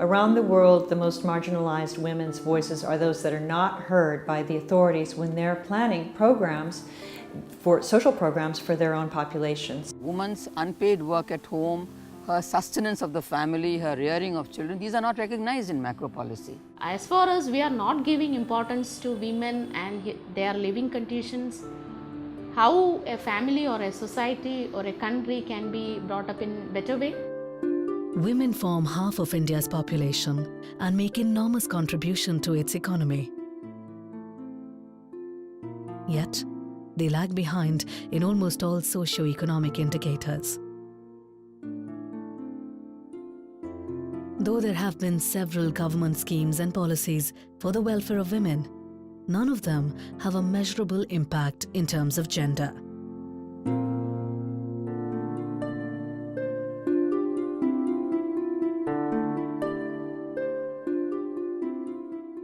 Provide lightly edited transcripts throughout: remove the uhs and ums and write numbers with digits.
Around the world, the most marginalized women's voices are those that are not heard by the authorities when they're planning programs for social programs for their own populations. Women's unpaid work at home, her sustenance of the family, her rearing of children, these are not recognized in macro policy. As far as we are not giving importance to women and their living conditions, how a family or a society or a country can be brought up in better way? Women form half of India's population and make enormous contribution to its economy. Yet, they lag behind in almost all socio-economic indicators. Though there have been several government schemes and policies for the welfare of women, none of them have a measurable impact in terms of gender.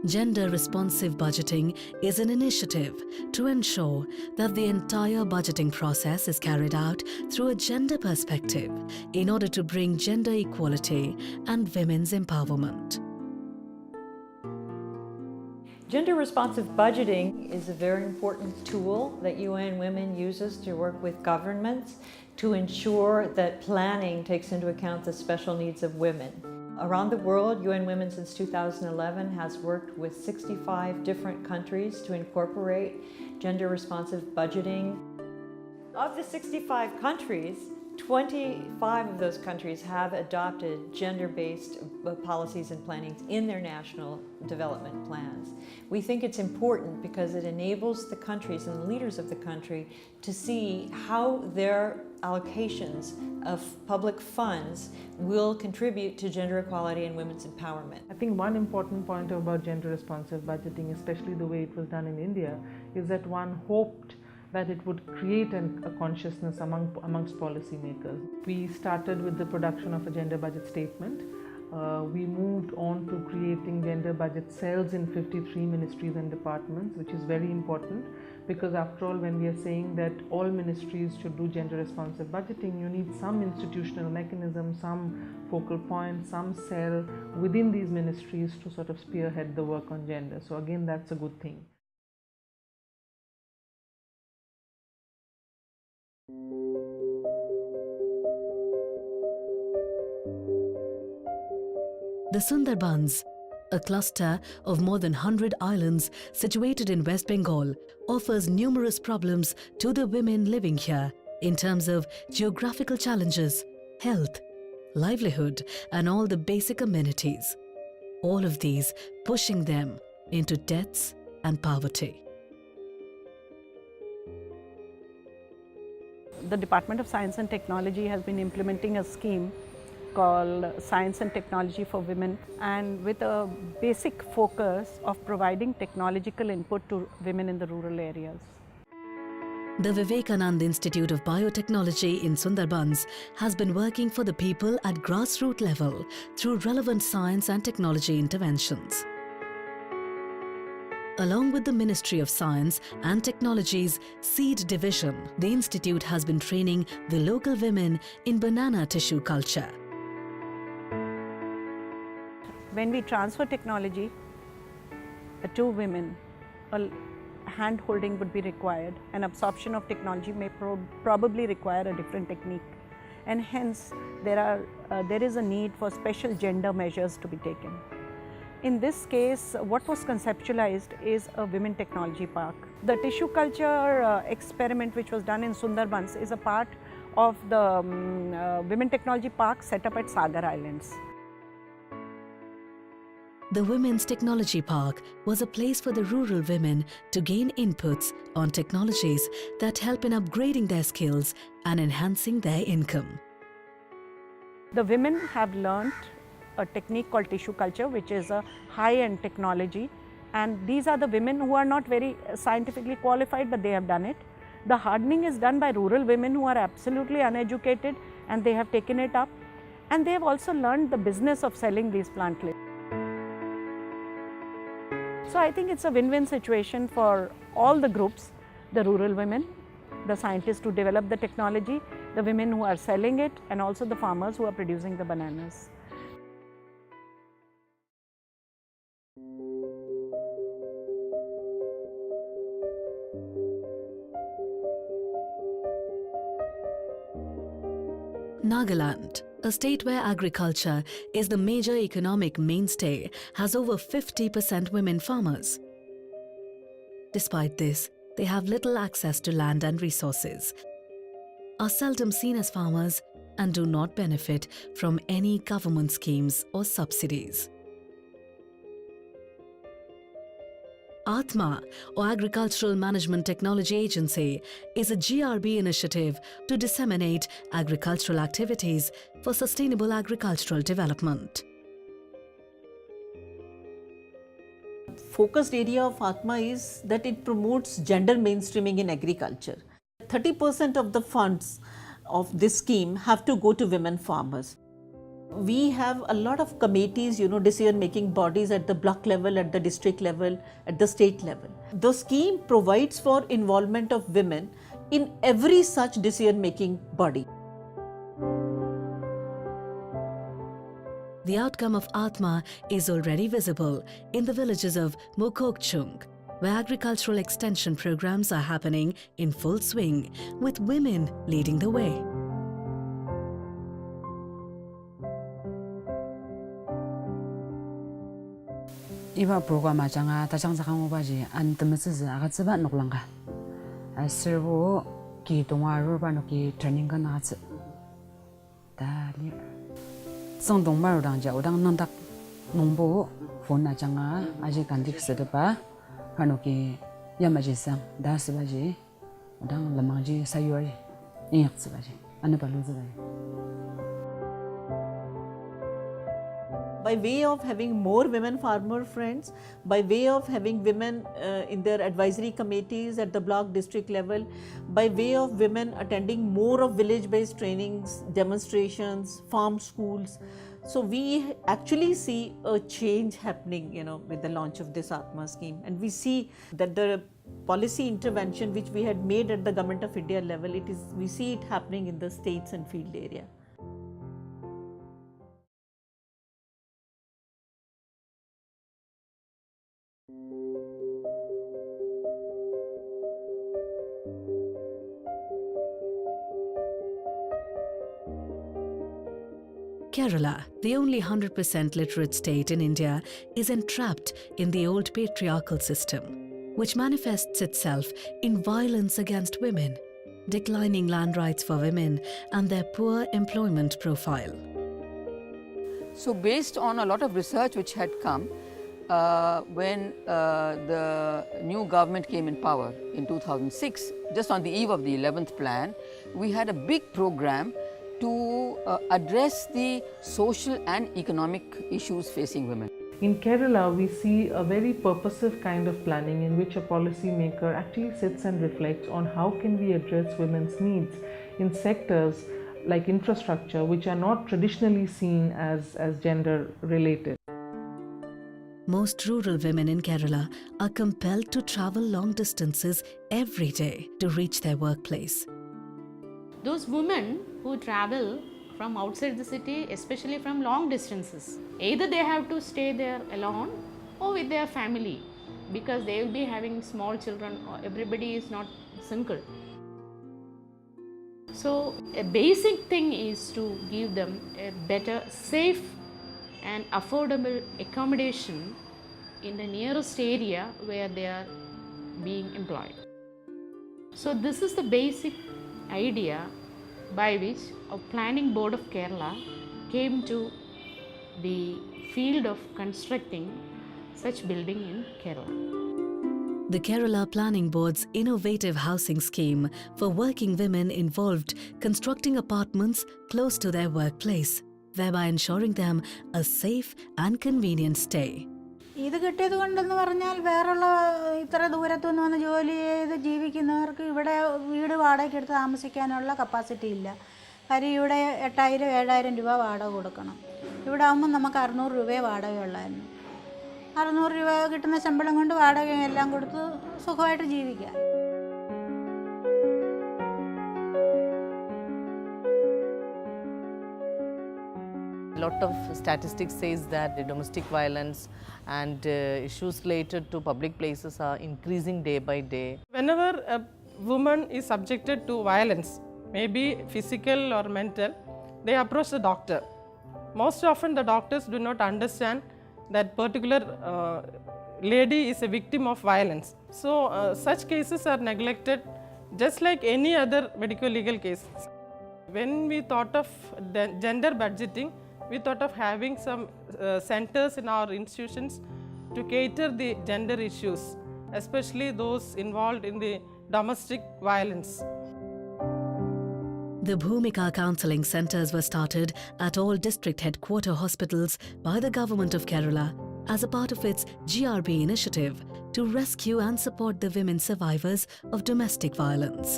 Gender-responsive budgeting is an initiative to ensure that the entire budgeting process is carried out through a gender perspective in order to bring gender equality and women's empowerment. Gender-responsive budgeting is a very important tool that UN Women uses to work with governments to ensure that planning takes into account the special needs of women. Around the world, UN Women since 2011 has worked with 65 different countries to incorporate gender-responsive budgeting. Of the 65 countries, 25 of those countries have adopted gender-based policies and plannings in their national development plans. We think it's important because it enables the countries and the leaders of the country to see how their allocations of public funds will contribute to gender equality and women's empowerment. I think one important point about gender-responsive budgeting, especially the way it was done in India, is that one hoped that it would create a consciousness amongst policymakers. We started with the production of a gender budget statement. We moved on to creating gender budget cells in 53 ministries and departments, which is very important because after all, when we are saying that all ministries should do gender responsive budgeting, you need some institutional mechanism, some focal point, some cell within these ministries to sort of spearhead the work on gender. So again, that's a good thing. The Sundarbans, a cluster of more than 100 islands situated in West Bengal, offers numerous problems to the women living here in terms of geographical challenges, health, livelihood, and all the basic amenities. All of these pushing them into debts and poverty. The Department of Science and Technology has been implementing a scheme called Science and Technology for Women, and with a basic focus of providing technological input to women in the rural areas. The Vivekanand Institute of Biotechnology in Sundarbans has been working for the people at grassroots level through relevant science and technology interventions. Along with the Ministry of Science and Technology's Seed Division, the institute has been training the local women in banana tissue culture. When we transfer technology to women, a hand holding would be required, and absorption of technology may probably require a different technique, and hence there is a need for special gender measures to be taken. In this case, what was conceptualized is a women technology park. The tissue culture experiment which was done in Sundarbans is a part of the women technology park set up at Sagar Islands. The Women's Technology Park was a place for the rural women to gain inputs on technologies that help in upgrading their skills and enhancing their income. The women have learnt a technique called tissue culture, which is a high-end technology, and these are the women who are not very scientifically qualified, but they have done it. The hardening is done by rural women who are absolutely uneducated, and they have taken it up, and they have also learned the business of selling these plantlets. So I think it's a win-win situation for all the groups, the rural women, the scientists who develop the technology, the women who are selling it, and also the farmers who are producing the bananas. Nagaland, a state where agriculture is the major economic mainstay, has over 50% women farmers. Despite this, they have little access to land and resources, are seldom seen as farmers, and do not benefit from any government schemes or subsidies. Atma, or Agricultural Management Technology Agency, is a GRB initiative to disseminate agricultural activities for sustainable agricultural development. Focused area of Atma is that it promotes gender mainstreaming in agriculture. 30% of the funds of this scheme have to go to women farmers. We have a lot of committees, decision-making bodies at the block level, at the district level, at the state level. The scheme provides for involvement of women in every such decision-making body. The outcome of Atma is already visible in the villages of Mokokchung, where agricultural extension programs are happening in full swing, with women leading the way. Iba program achanga ta changsa kang baji an temes aga tsba noklanga servo ki tongwa roba no ki training kan ats da li song dong ma dang ja odang nang dak nongbo phone na changa aje kan dik se ba hano ki yamaji sang da se baji odang lamang ji sayoi yak se baji an ba lu ze By way of having more women farmer friends, by way of having women in their advisory committees at the block district level, by way of women attending more of village-based trainings, demonstrations, farm schools. So we actually see a change happening, with the launch of this Atma scheme. And we see that the policy intervention which we had made at the Government of India level, we see it happening in the states and field area. Kerala, the only 100% literate state in India, is entrapped in the old patriarchal system, which manifests itself in violence against women, declining land rights for women, and their poor employment profile. So based on a lot of research which had come, when the new government came in power in 2006, just on the eve of the 11th plan, we had a big program to address the social and economic issues facing women. In Kerala, we see a very purposive kind of planning in which a policy maker actually sits and reflects on how can we address women's needs in sectors like infrastructure, which are not traditionally seen as gender related. Most rural women in Kerala are compelled to travel long distances every day to reach their workplace. Those women who travel from outside the city, especially from long distances, either they have to stay there alone or with their family, because they will be having small children, or everybody is not single. So a basic thing is to give them a better, safe and affordable accommodation in the nearest area where they are being employed. So this is the basic idea by which a planning board of Kerala came to the field of constructing such building in Kerala. The Kerala Planning Board's innovative housing scheme for working women involved constructing apartments close to their workplace, thereby ensuring them a safe and convenient stay. ഇത് കിട്ടിയത് കൊണ്ടെന്ന് പറഞ്ഞാൽ വേറുള്ള ഇത്ര ദൂരത്തുനിന്ന് വന്ന് ജോലി ചെയ്ത് ജീവിക്കുന്നവർക്ക് ഇവിടെ വീട് വാടകയ്ക്ക് എടുത്ത് താമസിക്കാനുള്ള കപ്പാസിറ്റി ഇല്ല. കാര്യം ഇവിടെ 8,000-7,000 രൂപ വാടക കൊടുക്കണം. ഇവിടെ ആകുമ്പോൾ നമുക്ക് 600 രൂപയെ വാടകയുള്ളായിരുന്നു. 600 രൂപ കിട്ടുന്ന ശമ്പളം കൊണ്ട് വാടകയെല്ലാം കൊടുത്ത് സുഖമായിട്ട് ജീവിക്കാം. A lot of statistics says that the domestic violence and issues related to public places are increasing day by day. Whenever a woman is subjected to violence, maybe physical or mental, they approach the doctor. Most often the doctors do not understand that particular lady is a victim of violence. So such cases are neglected just like any other medical legal cases. When we thought of gender budgeting, we thought of having some centers in our institutions to cater the gender issues, especially those involved in the domestic violence. The Bhumika Counselling Centres were started at all district headquarter hospitals by the Government of Kerala as a part of its GRB initiative to rescue and support the women survivors of domestic violence.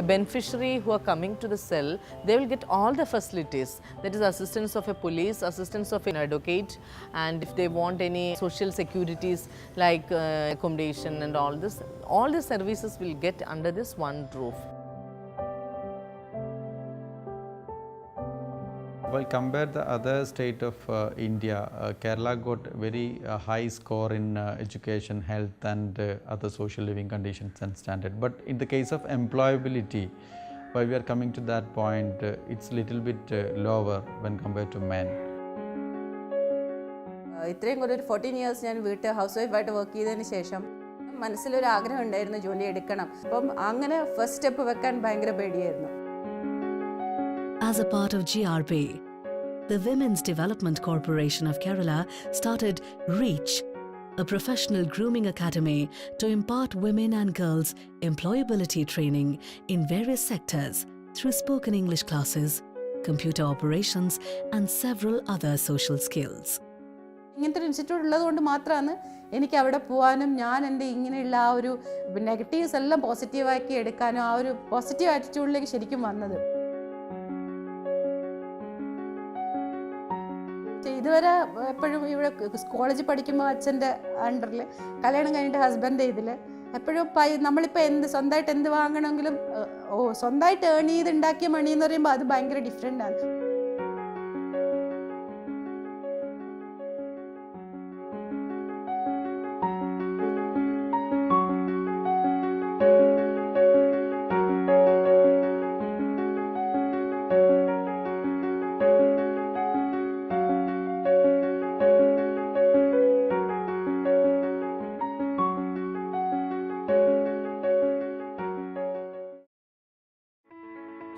A beneficiary who are coming to the cell, they will get all the facilities, that is assistance of a police, assistance of an advocate, and if they want any social securities like accommodation and all the services will get under this one roof. Well, compare the other state of India, Kerala got very high score in education, health and other social living conditions and standard. But in the case of employability, while we are coming to that point, it's little bit lower when compared to men. ഇത്രയും കൂടെ ഒരു 14 years ഞാൻ വീട്ടിൽ house വൈഫായിട്ട് work ചെയ്തതിന് ശേഷം മനസ്സിലൊരു ആഗ്രഹം ഉണ്ടായിരുന്നു ജോലി എടുക്കണം. അപ്പം അങ്ങനെ ഫസ്റ്റ് സ്റ്റെപ്പ് വെക്കാൻ ഭയങ്കര പേടിയായിരുന്നു. As a part of GRB, the Women's Development Corporation of Kerala started REACH, a professional grooming academy to impart women and girls employability training in various sectors through spoken English classes, computer operations and several other social skills. ഇങ്ങനത്തെ ഒരു institute ഉള്ളത് കൊണ്ട് മാത്രമാണ് എനിക്ക് അവിടെ പോകാനും ഞാൻ എൻ്റെ ഇങ്ങനെയുള്ള ആ ഒരു നെഗറ്റീവ്സ് എല്ലാം പോസിറ്റീവാക്കി എടുക്കാനും ആ ഒരു പോസിറ്റീവ് ആറ്റിറ്റ്യൂഡിലേക്ക് ശരിക്കും വന്നത്. ഇതുവരെ എപ്പോഴും ഇവിടെ കോളേജിൽ പഠിക്കുമ്പോൾ അച്ഛൻ്റെ അണ്ടറിൽ, കല്യാണം കഴിഞ്ഞിട്ട് ഹസ്ബൻഡ് ഇതിൽ എപ്പോഴും നമ്മളിപ്പോൾ സ്വന്തമായിട്ട് എന്ത് വാങ്ങണമെങ്കിലും സ്വന്തമായിട്ട് ഏൺ ചെയ്ത് ഉണ്ടാക്കിയ മണി എന്ന് പറയുമ്പോൾ അത് ഭയങ്കര ഡിഫറെൻ്റ് ആണ്.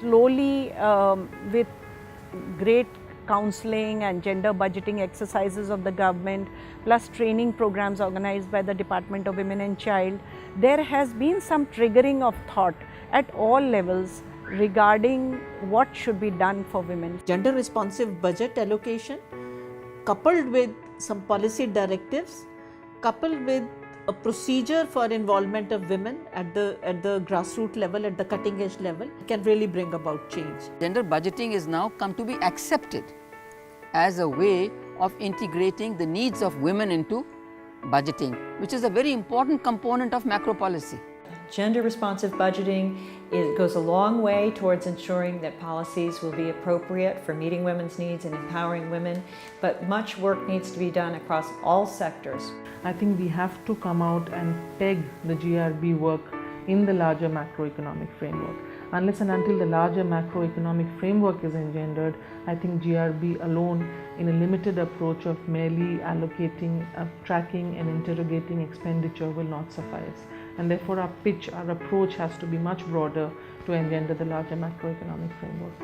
Slowly, with great counseling and gender budgeting exercises of the government, plus training programs organized by the Department of Women and Child, there has been some triggering of thought at all levels regarding what should be done for women. Gender responsive budget allocation coupled with some policy directives, coupled with a procedure for involvement of women at the grassroots level, at the cutting edge level, can really bring about change. Gender budgeting is now come to be accepted as a way of integrating the needs of women into budgeting, which is a very important component of macro policy. Gender responsive budgeting goes a long way towards ensuring that policies will be appropriate for meeting women's needs and empowering women, but much work needs to be done across all sectors. I think we have to come out and peg the GRB work in the larger macroeconomic framework. Unless and until the larger macroeconomic framework is engendered, I think GRB alone in a limited approach of merely allocating, tracking and interrogating expenditure will not suffice. And therefore our approach has to be much broader to engender the larger macroeconomic framework.